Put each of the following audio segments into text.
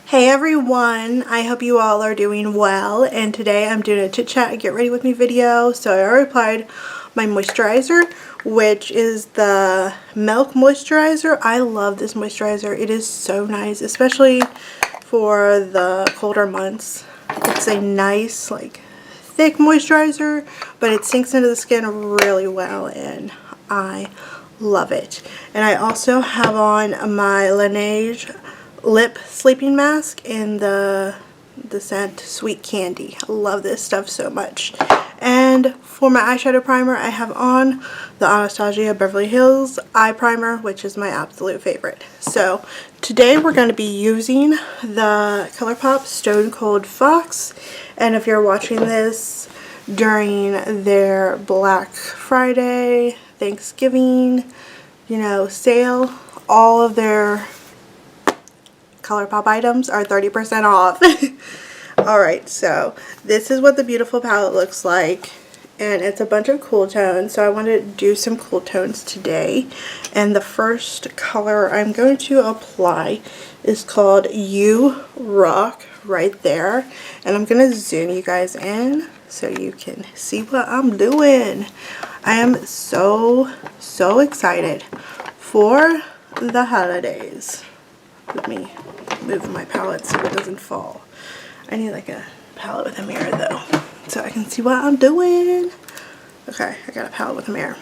Hey everyone, I hope you all are doing well, and today I'm doing a chit chat and get ready with me video. So I already applied my moisturizer, which is the Milk Moisturizer. I love this moisturizer. It is so nice, especially for the colder months. It's a nice, like, thick moisturizer, but it sinks into the skin really well, and I love it. And I also have on my Laneige lip sleeping mask in the scent Sweet Candy. I love this stuff so much. And for my eyeshadow primer, I have on the Anastasia Beverly Hills eye primer, which is my absolute favorite. So today we're going to be using the Colourpop Stone Cold Fox, and if you're watching this during their Black Friday, Thanksgiving, sale, all of their Colourpop items are 30% off. Alright, so this is what the beautiful palette looks like, and it's a bunch of cool tones, so I want to do some cool tones today. And the first color I'm going to apply is called You Rock, right there, and I'm going to zoom you guys in so you can see what I'm doing. I am so excited for the holidays. Let me move my palette so it doesn't fall. I need like a palette with a mirror though, so I can see what I'm doing. Okay, I got a palette with a mirror.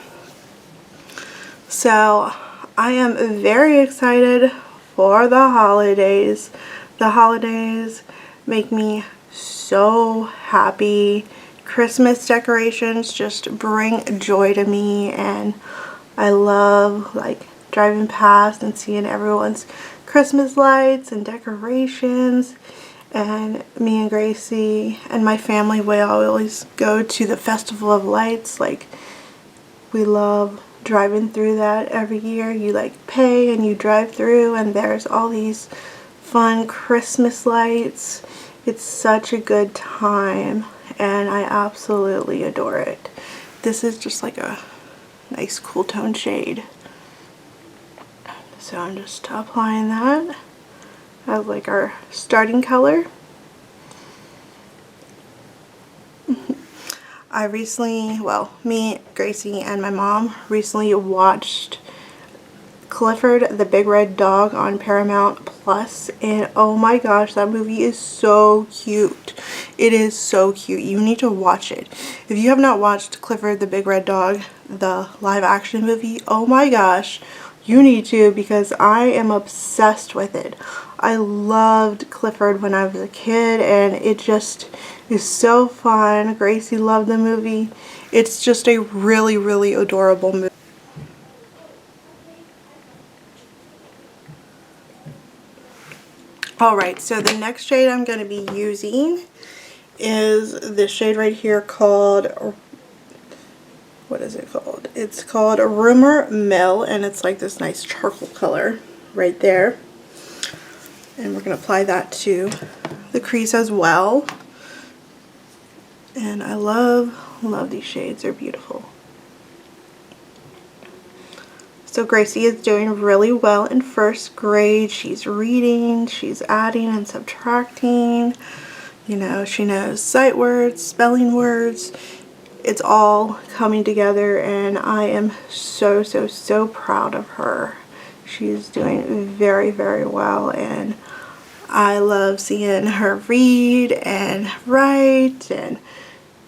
So I am very excited for the holidays. The holidays make me so happy. Christmas decorations just bring joy to me, and I love like driving past and seeing everyone's Christmas lights and decorations. And me and Gracie and my family, we always go to the Festival of Lights. Like, we love driving through that every year. You like pay and you drive through, and there's all these fun Christmas lights. It's such a good time, and I absolutely adore it. This is just like a nice cool tone shade. So I'm just applying that as like our starting color. I recently, well, me, Gracie, and my mom recently watched Clifford the Big Red Dog on Paramount Plus, and oh my gosh, that movie is so cute. It is so cute. You need to watch it. If you have not watched Clifford the Big Red Dog, the live action movie, oh my gosh, you need to, because I am obsessed with it. I loved Clifford when I was a kid, and it just is so fun. Gracie loved the movie. It's just a really adorable movie. Alright, so the next shade I'm going to be using is this shade right here called, what is it called? It's called Rumor Mill, and it's like this nice charcoal color right there. And we're going to apply that to the crease as well. And I love these shades. They're beautiful. So Gracie is doing really well in first grade. She's reading, she's adding and subtracting. She knows sight words, spelling words. It's all coming together, and I am so proud of her. She's doing very well, and I love seeing her read and write and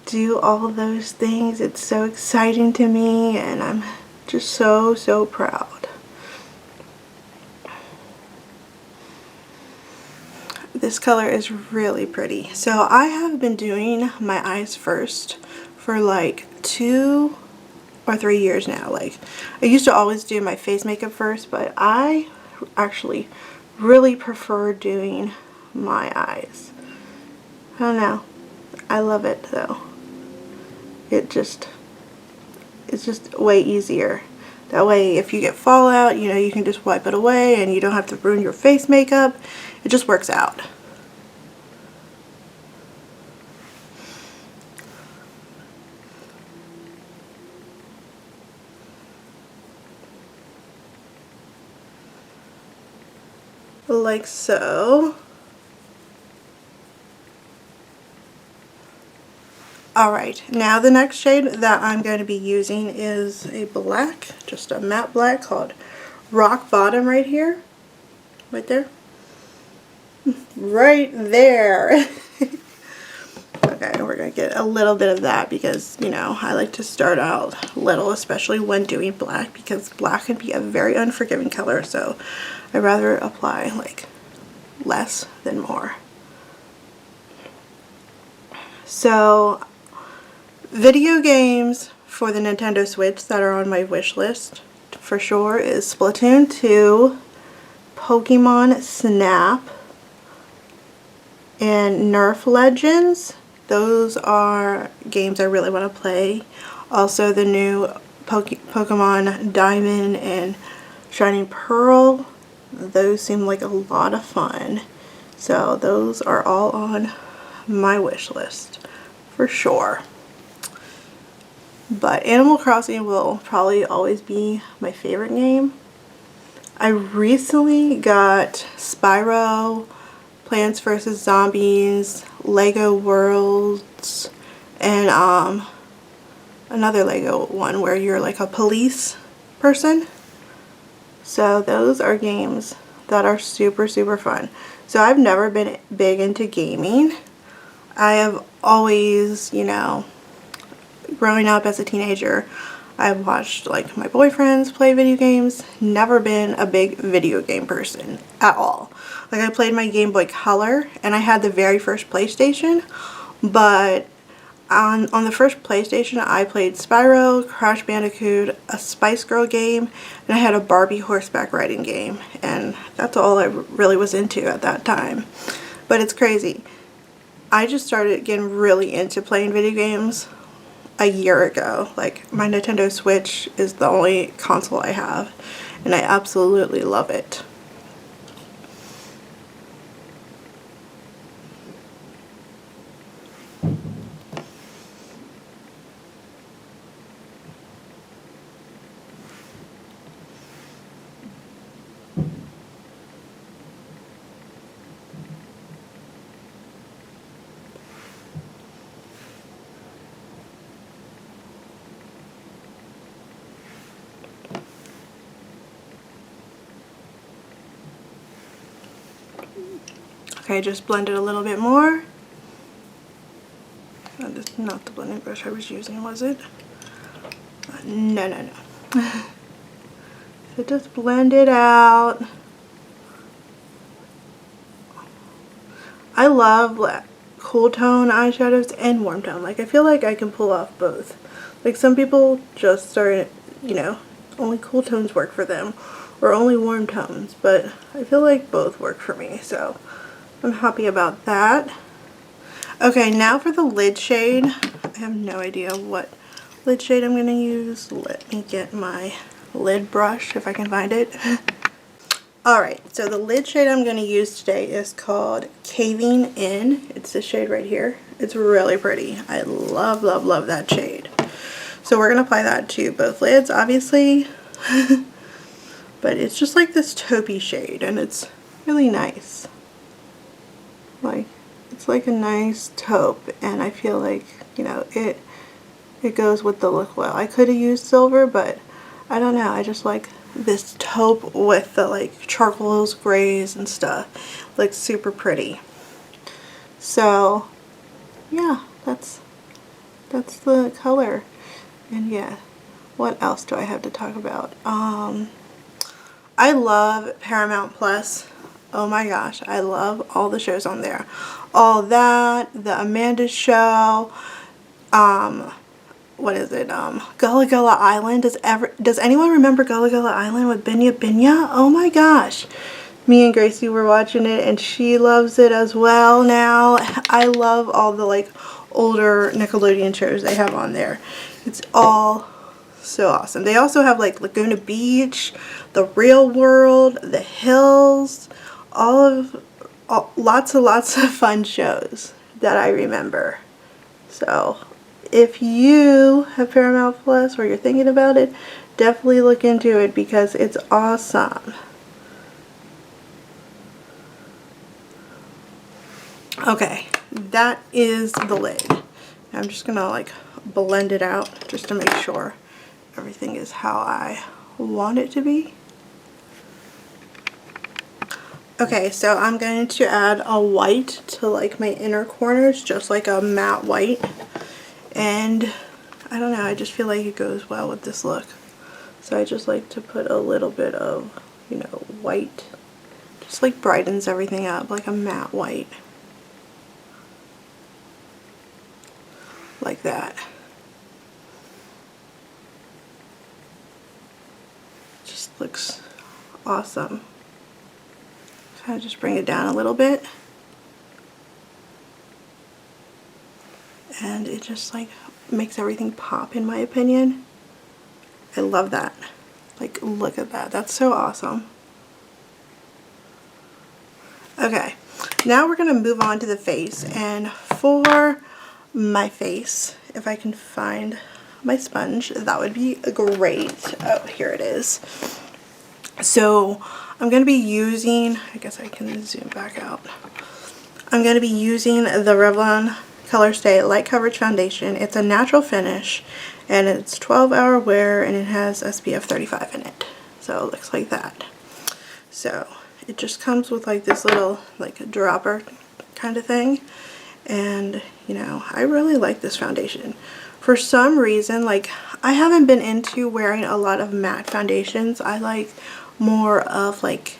do all those things. It's so exciting to me, and I'm just so proud. This color is really pretty. So I have been doing my eyes first for like 2 or 3 years now. Like, I used to always do my face makeup first, but I actually really prefer doing my eyes. I don't know. I love it though. It's just way easier. That way, if you get fallout, you can just wipe it away and you don't have to ruin your face makeup. It just works out. Like so. Alright, now the next shade that I'm going to be using is a black, just a matte black called Rock Bottom right here. Right there. Right there. Okay, we're going to get a little bit of that because, you know, I like to start out little, especially when doing black, because black can be a very unforgiving color, so I'd rather apply like less than more. So, video games for the Nintendo Switch that are on my wish list for sure is Splatoon 2, Pokemon Snap, and Nerf Legends. Those are games I really want to play. Also the new Pokemon Diamond and Shining Pearl. Those seem like a lot of fun. So those are all on my wish list for sure. But Animal Crossing will probably always be my favorite game. I recently got Spyro, Plants vs. Zombies, Lego Worlds, and another Lego one where you're like a police person. So those are games that are super fun. So I've never been big into gaming. I have always, you know, growing up as a teenager, I watched like my boyfriends play video games. Never been a big video game person at all. Like I played my Game Boy Color and I had the very first PlayStation, but on the first PlayStation I played Spyro, Crash Bandicoot, a Spice Girl game, and I had a Barbie horseback riding game, and that's all I really was into at that time. But it's crazy. I just started getting really into playing video games a year ago. Like my Nintendo Switch is the only console I have and I absolutely love it. Okay, just blend it a little bit more. Oh, this is not the blending brush I was using, was it? No. So just blend it out. I love cool tone eyeshadows and warm tone. Like I feel like I can pull off both. Like some people just start, you know, only cool tones work for them or only warm tones, but I feel like both work for me, so I'm happy about that. Okay, now for the lid shade. I have no idea what lid shade I'm going to use. Let me get my lid brush if I can find it. Alright, so the lid shade I'm going to use today is called Caving In. It's this shade right here. It's really pretty. I love that shade. So we're going to apply that to both lids, obviously. But it's just like this taupey shade, and it's really nice. Like, it's like a nice taupe, and I feel like, you know, it goes with the look well. I could have used silver, but I don't know. I just like this taupe with the like charcoals, grays, and stuff. Looks super pretty. So, yeah, that's the color. And yeah, what else do I have to talk about? I love Paramount Plus. Oh my gosh, I love all the shows on there. All that, the Amanda Show, what is it, Gullah Gullah Island. Does anyone remember Gullah Gullah Island with Binya Binya? Oh my gosh. Me and Gracie were watching it and she loves it as well now. I love all the like older Nickelodeon shows they have on there. It's all so awesome. They also have like Laguna Beach, The Real World, The Hills, lots of fun shows that I remember. So if you have Paramount Plus or you're thinking about it, definitely look into it because it's awesome. Okay, that is the lid. I'm just gonna like blend it out just to make sure everything is how I want it to be. Okay, so I'm going to add a white to like my inner corners, just like a matte white. And I don't know, I just feel like it goes well with this look. So I just like to put a little bit of, you know, white. Just like brightens everything up, like a matte white. Like that. Just looks awesome. Kind of just bring it down a little bit. And it just like makes everything pop, in my opinion. I love that. Like, look at that. That's so awesome. Okay, now we're going to move on to the face. And for my face, if I can find my sponge, that would be great. Oh, here it is. So I'm going to be using, I guess I can zoom back out. I'm going to be using the Revlon Colorstay Light Coverage Foundation. It's a natural finish and it's 12-hour wear and it has SPF 35 in it. So it looks like that. So it just comes with like this little like a dropper kind of thing. And you know, I really like this foundation. For some reason, like, I haven't been into wearing a lot of matte foundations. I like more of like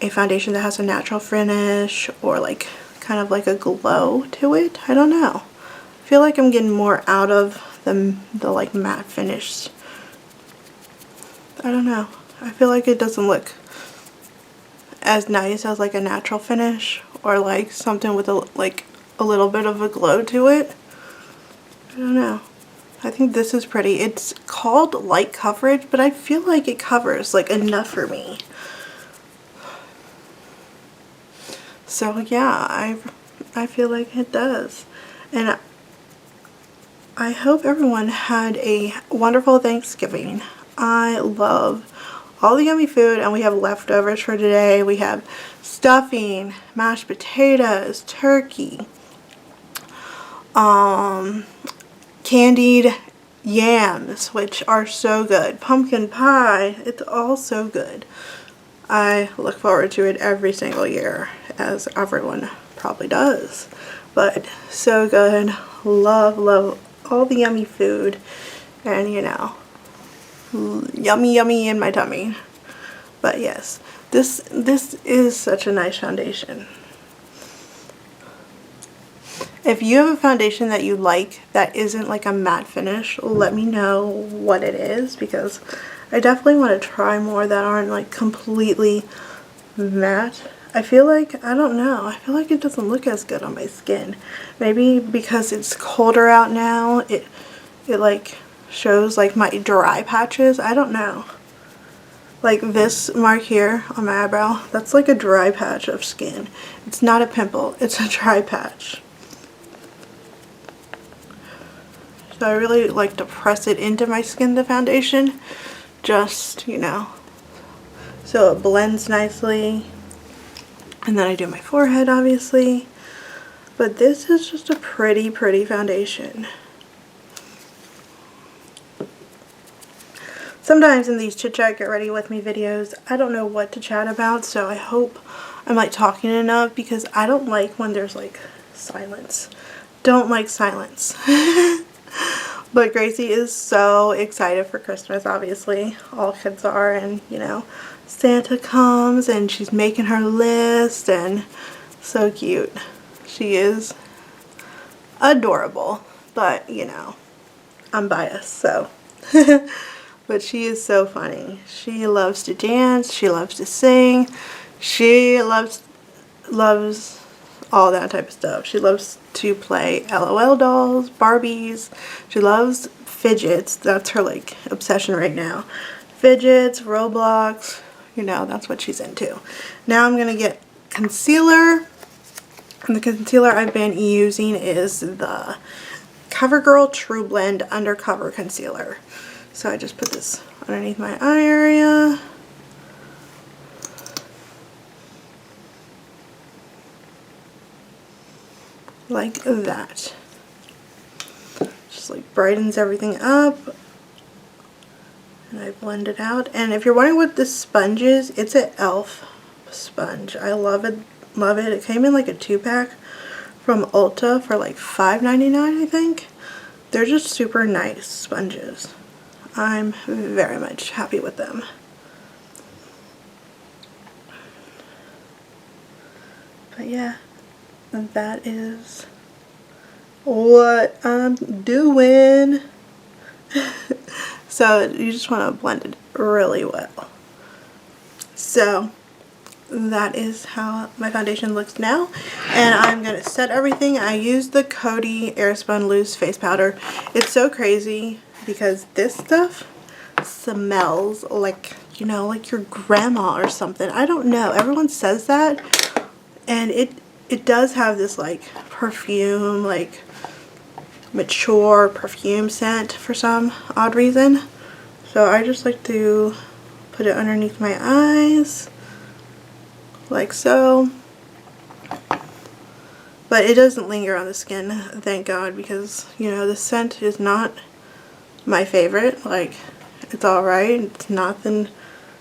a foundation that has a natural finish or like kind of like a glow to it. I don't know. I feel like I'm getting more out of the like matte finish. I don't know. I feel like it doesn't look as nice as like a natural finish or like something with a little bit of a glow to it. I don't know. I think this is pretty. It's called light coverage, but I feel like it covers like enough for me. So yeah, I feel like it does. And I hope everyone had a wonderful Thanksgiving. I love all the yummy food, and we have leftovers for today. We have stuffing, mashed potatoes, turkey, candied yams, which are so good, pumpkin pie. It's all so good. I look forward to it every single year, as everyone probably does. But so good. Love, love all the yummy food. And you know, yummy, yummy in my tummy. But yes, this is such a nice foundation. If you have a foundation that you like that isn't like a matte finish, let me know what it is, because I definitely want to try more that aren't like completely matte. I feel like, I don't know, I feel like it doesn't look as good on my skin. Maybe because it's colder out now, it like shows like my dry patches. I don't know. Like this mark here on my eyebrow, that's like a dry patch of skin. It's not a pimple, it's a dry patch. So I really like to press it into my skin, the foundation, just, you know, so it blends nicely. And then I do my forehead, obviously. But this is just a pretty, pretty foundation. Sometimes in these chit chat get ready with me videos, I don't know what to chat about, so I hope I'm like talking enough, because I don't like when there's like silence. Don't like silence. But Gracie is so excited for Christmas, obviously. All kids are, and you know, Santa comes and she's making her list, and so cute. She is adorable, but you know, I'm biased, so. But she is so funny. She loves to dance, she loves to sing, she loves all that type of stuff. She loves to play LOL dolls, Barbies. She loves fidgets. That's her like obsession right now. Fidgets, Roblox, you know, that's what she's into. Now I'm gonna get concealer, and the concealer I've been using is the Covergirl Trublend Undercover Concealer. So I just put this underneath my eye area. Like that. just like brightens everything up. And I blend it out. And if you're wondering what this sponge is, it's an e.l.f. sponge. I love it. Love it. It came in like a 2-pack from Ulta for like $5.99, I think. They're just super nice sponges. I'm very much happy with them. But yeah, that is what I'm doing. So you just want to blend it really well. So that is how my foundation looks now, and I'm going to set everything. I use the Coty Airspun Loose Face Powder. It's so crazy because this stuff smells like, you know, like your grandma or something. I don't know. Everyone says that, and it does have this like perfume, like mature perfume scent for some odd reason. So I just like to put it underneath my eyes like so, but it doesn't linger on the skin, thank God, because, you know, the scent is not my favorite. Like, it's alright, it's nothing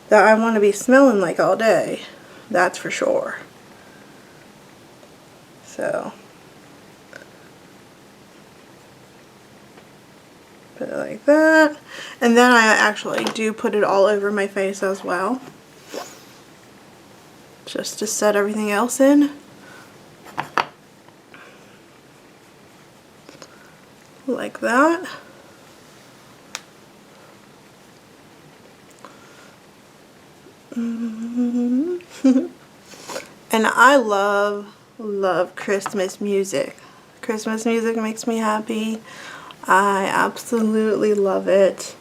that I want to be smelling like all day, that's for sure. So put it like that, and then I actually do put it all over my face as well, just to set everything else in. Like that. And I love Christmas music. Christmas music makes me happy. I absolutely love it.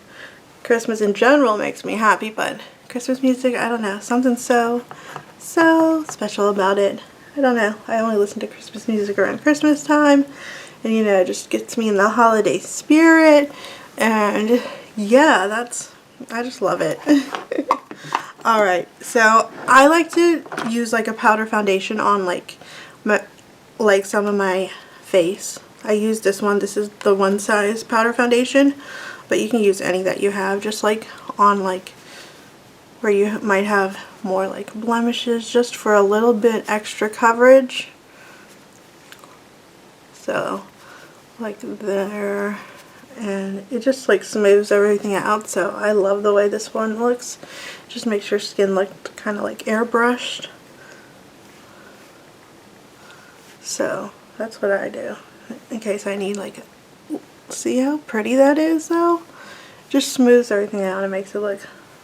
Christmas in general makes me happy, but Christmas music, I don't know, something so special about it. I don't know. I only listen to Christmas music around Christmas time, and you know, it just gets me in the holiday spirit. And yeah, I just love it. Alright, so I like to use like a powder foundation on like some of my face. I use this one. This is the One Size powder foundation, but you can use any that you have, just like on like where you might have more like blemishes, just for a little bit extra coverage. So like there, and it just like smooths everything out. So I love the way this one looks. Just makes your skin look kind of like airbrushed. So that's what I do in case I need like, see how pretty that is though? Just smooths everything out and makes it look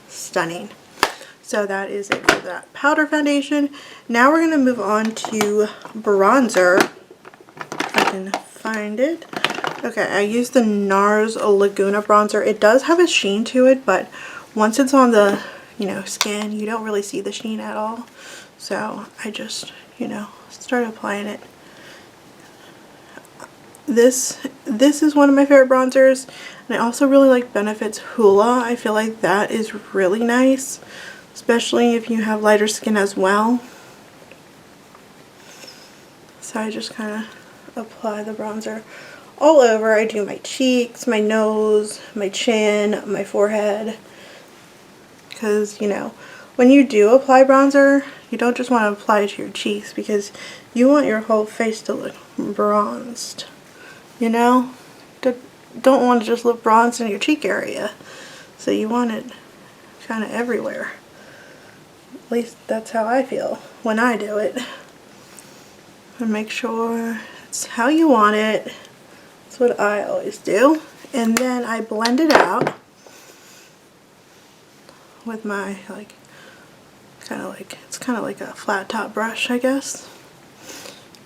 stunning. So that is it for that powder foundation. Now we're going to move on to bronzer. If I can find it. Okay, I use the Nars Laguna bronzer. It does have a sheen to it, but once it's on the, you know, skin, you don't really see the sheen at all. So I just, you know, start applying it. This is one of my favorite bronzers, and I also really like Benefit's Hoola. I feel like that is really nice, especially if you have lighter skin as well. So I just kind of apply the bronzer all over. I do my cheeks, my nose, my chin, my forehead, because, you know, when you do apply bronzer, you don't just want to apply it to your cheeks, because you want your whole face to look bronzed. You know, don't want to just look bronzed in your cheek area. So you want it kind of everywhere. At least that's how I feel when I do it. And make sure it's how you want it. That's what I always do. And then I blend it out with my it's kind of like a flat top brush, I guess.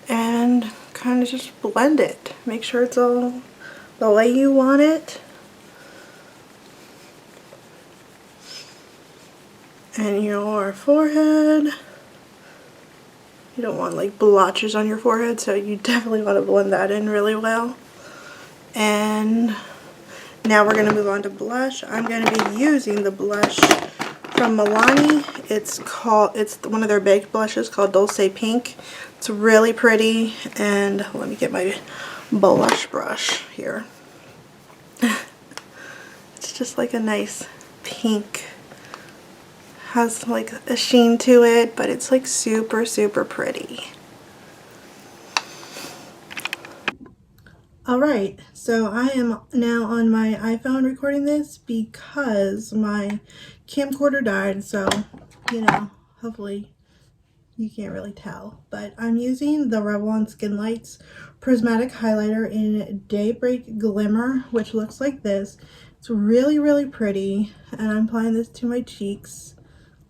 And kind of just blend it. Make sure it's all the way you want it. And your forehead. You don't want like blotches on your forehead, so you definitely want to blend that in really well. And now we're going to move on to blush. I'm going to be using the blush from Milani. It's one of their baked blushes called Dolce Pink. It's really pretty, and let me get my blush brush here. just like a nice pink. Has like a sheen to it, but it's like super, super pretty. Alright, so I am now on my iPhone recording this because my camcorder died, so, you know, hopefully you can't really tell. But I'm using the Revlon Skinlights Prismatic Highlighter in Daybreak Glimmer, which looks like this. It's really, really pretty, and I'm applying this to my cheeks.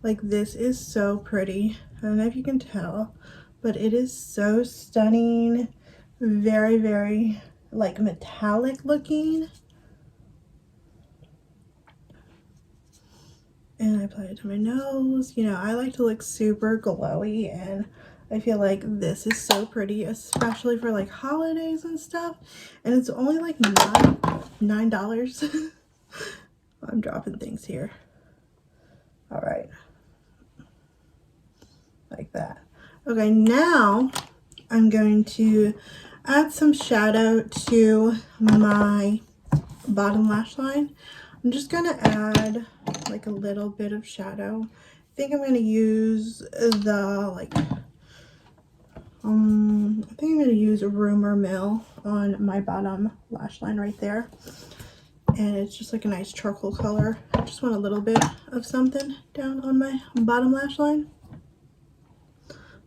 Like, this is so pretty. I don't know if you can tell, but it is so stunning. Very, very like metallic looking. And I apply it to my nose. You know, I like to look super glowy, and I feel like this is so pretty, especially for like holidays and stuff. And it's only like $9. I'm dropping things here. All right. Like that. Okay, now I'm going to add some shadow to my bottom lash line. I'm just gonna add like a little bit of shadow. I think I'm gonna use the I think I'm gonna use Rumor Mill on my bottom lash line right there. And it's just like a nice charcoal color. I just want a little bit of something down on my bottom lash line.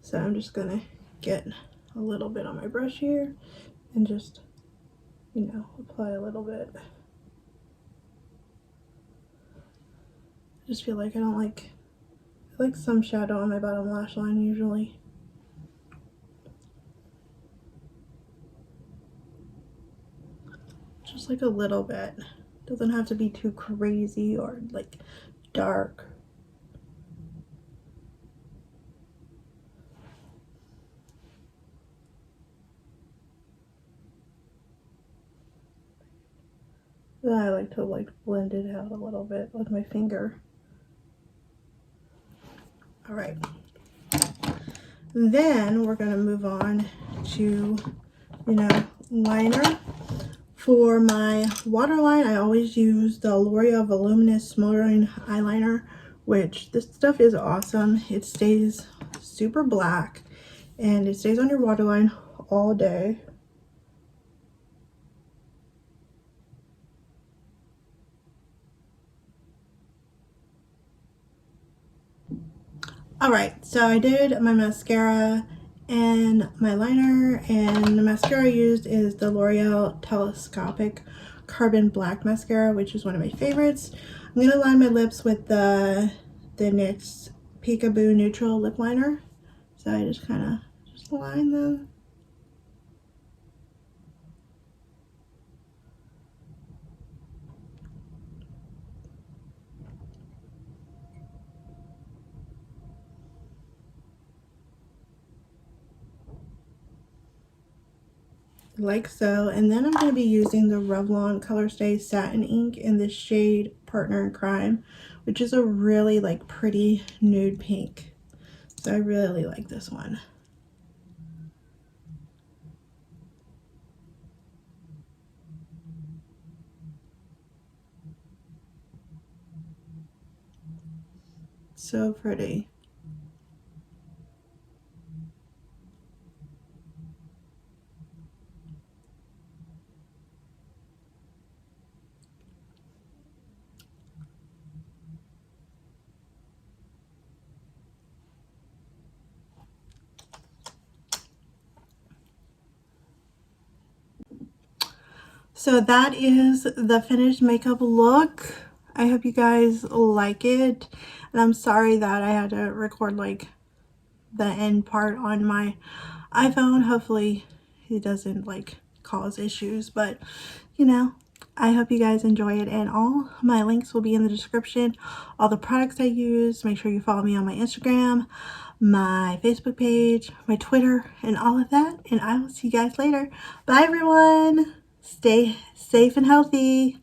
So I'm just gonna get a little bit on my brush here and just, you know, apply a little bit. I just feel like I like some shadow on my bottom lash line usually. Just like a little bit. Doesn't have to be too crazy or like dark. Then I like to like blend it out a little bit with my finger. All right. Then we're gonna move on to, you know, liner. For my waterline, I always use the Loreal Voluminous Smoldering eyeliner, which this stuff is awesome. It stays super black and it stays on your waterline all day. Alright, so I did my mascara and my liner, and the mascara I used is the L'Oreal Telescopic Carbon Black Mascara, which is one of my favorites. I'm going to line my lips with the NYX Peekaboo Neutral Lip Liner. So I just kind of just line them. Like so. And then I'm going to be using the Revlon Colorstay Satin Ink in the shade Partner in Crime, which is a really like pretty nude pink. So I really like this one. So pretty. So that is the finished makeup look. I hope you guys like it. And I'm sorry that I had to record like the end part on my iPhone. Hopefully it doesn't like cause issues, but you know, I hope you guys enjoy it, and all my links will be in the description. All the products I use. Make sure you follow me on my Instagram, my Facebook page, my Twitter, and all of that. And I will see you guys later. Bye everyone. Stay safe and healthy.